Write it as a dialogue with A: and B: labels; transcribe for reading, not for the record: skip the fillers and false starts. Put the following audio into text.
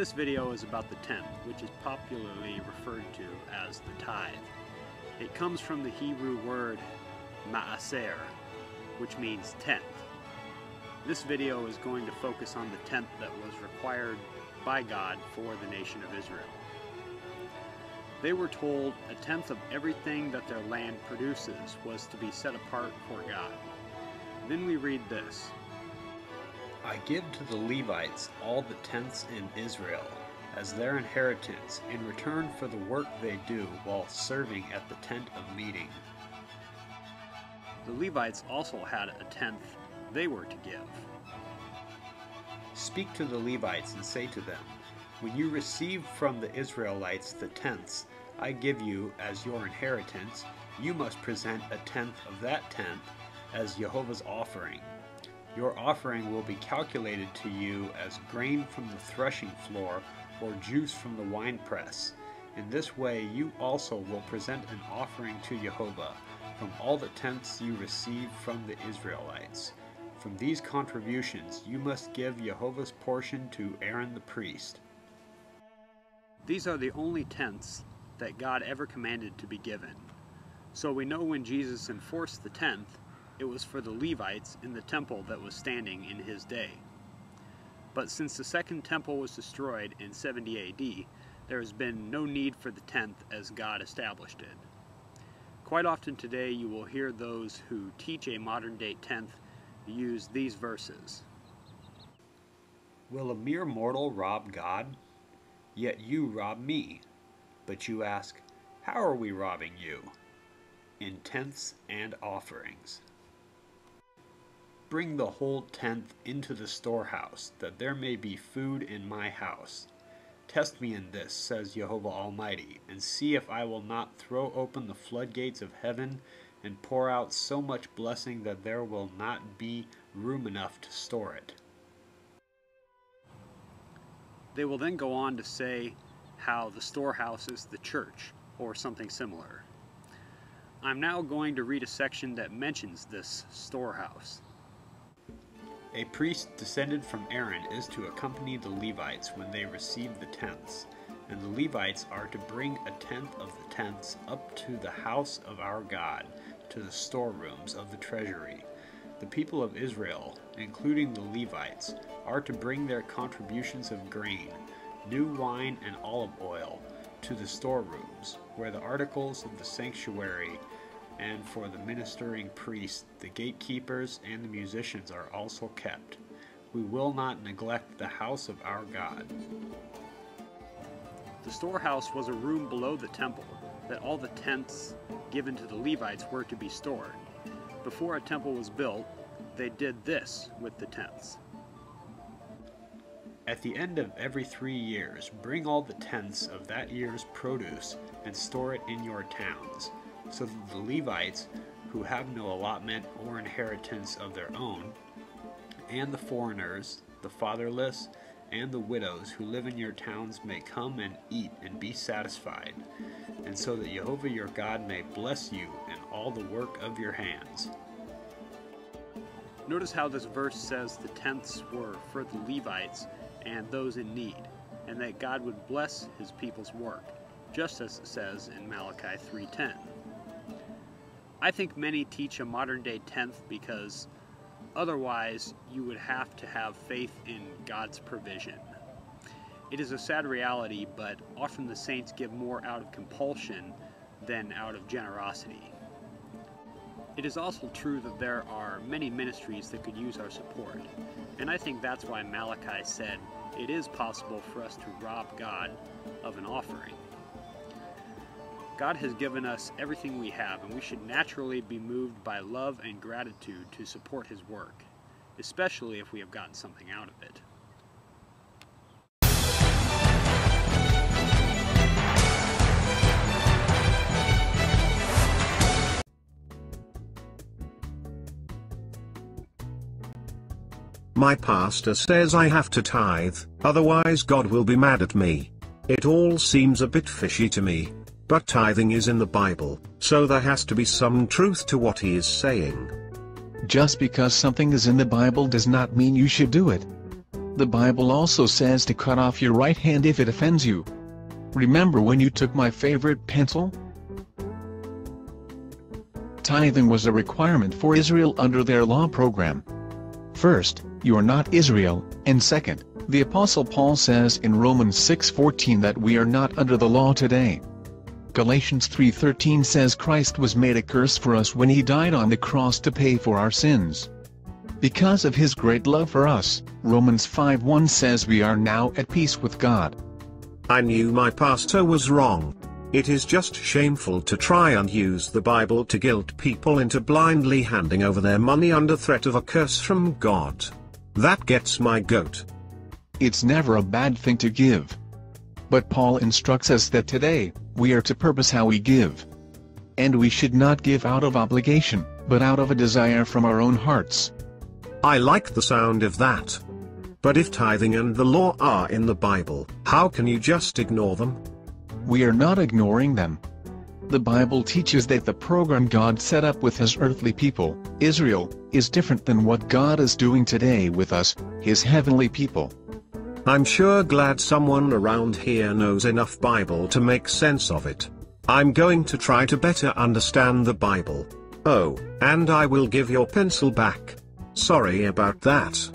A: This video is about the tenth, which is popularly referred to as the tithe. It comes from the Hebrew word ma'aser, which means tenth. This video is going to focus on the tenth that was required by God for the nation of Israel. They were told a tenth of everything that their land produces was to be set apart for God. Then we read this: I give to the Levites all the tenths in Israel, as their inheritance, in return for the work they do while serving at the tent of meeting. The Levites also had a tenth they were to give. Speak to the Levites and say to them, when you receive from the Israelites the tenths I give you as your inheritance, you must present a tenth of that tenth as Jehovah's offering. Your offering will be calculated to you as grain from the threshing floor or juice from the winepress. In this way you also will present an offering to Jehovah from all the tenths you receive from the Israelites. From these contributions you must give Jehovah's portion to Aaron the priest. These are the only tenths that God ever commanded to be given. So we know when Jesus enforced the tenth, it was for the Levites in the temple that was standing in his day. But since the second temple was destroyed in 70 AD, there has been no need for the tenth as God established it. Quite often today you will hear those who teach a modern-day tenth use these verses. Will a mere mortal rob God? Yet you rob me. But you ask, how are we robbing you? In tenths and offerings. Bring the whole tenth into the storehouse, that there may be food in my house. Test me in this, says Jehovah Almighty, and see if I will not throw open the floodgates of heaven and pour out so much blessing that there will not be room enough to store it. They will then go on to say how the storehouse is the church, or something similar. I'm now going to read a section that mentions this storehouse. A priest descended from Aaron is to accompany the Levites when they receive the tenths, and the Levites are to bring a tenth of the tenths up to the house of our God, to the storerooms of the treasury. The people of Israel, including the Levites, are to bring their contributions of grain, new wine and olive oil, to the storerooms, where the articles of the sanctuary and for the ministering priests, the gatekeepers, and the musicians are also kept. We will not neglect the house of our God. The storehouse was a room below the temple, that all the tenths given to the Levites were to be stored. Before a temple was built, they did this with the tenths. At the end of every 3 years, bring all the tenths of that year's produce and store it in your towns, so that the Levites, who have no allotment or inheritance of their own, and the foreigners, the fatherless, and the widows who live in your towns may come and eat and be satisfied, and so that Jehovah your God may bless you in all the work of your hands. Notice how this verse says the tenths were for the Levites and those in need, and that God would bless his people's work, just as it says in Malachi 3:10. I think many teach a modern-day tenth because otherwise you would have to have faith in God's provision. It is a sad reality, but often the saints give more out of compulsion than out of generosity. It is also true that there are many ministries that could use our support, and I think that's why Malachi said it is possible for us to rob God of an offering. God has given us everything we have, and we should naturally be moved by love and gratitude to support his work, especially if we have gotten something out of it.
B: My pastor says I have to tithe, otherwise God will be mad at me. It all seems a bit fishy to me. But tithing is in the Bible, so there has to be some truth to what he is saying.
C: Just because something is in the Bible does not mean you should do it. The Bible also says to cut off your right hand if it offends you. Remember when you took my favorite pencil? Tithing was a requirement for Israel under their law program. First, you are not Israel, and second, the Apostle Paul says in Romans 6:14 that we are not under the law today. Galatians 3:13 says Christ was made a curse for us when he died on the cross to pay for our sins. Because of his great love for us, Romans 5:1 says we are now at peace with God.
B: I knew my pastor was wrong. It is just shameful to try and use the Bible to guilt people into blindly handing over their money under threat of a curse from God. That gets my goat.
C: It's never a bad thing to give. But Paul instructs us that today, we are to purpose how we give. And we should not give out of obligation, but out of a desire from our own hearts.
B: I like the sound of that. But if tithing and the law are in the Bible, how can you just ignore them?
C: We are not ignoring them. The Bible teaches that the program God set up with his earthly people, Israel, is different than what God is doing today with us, his heavenly people.
B: I'm sure glad someone around here knows enough Bible to make sense of it. I'm going to try to better understand the Bible. Oh, and I will give your pencil back. Sorry about that.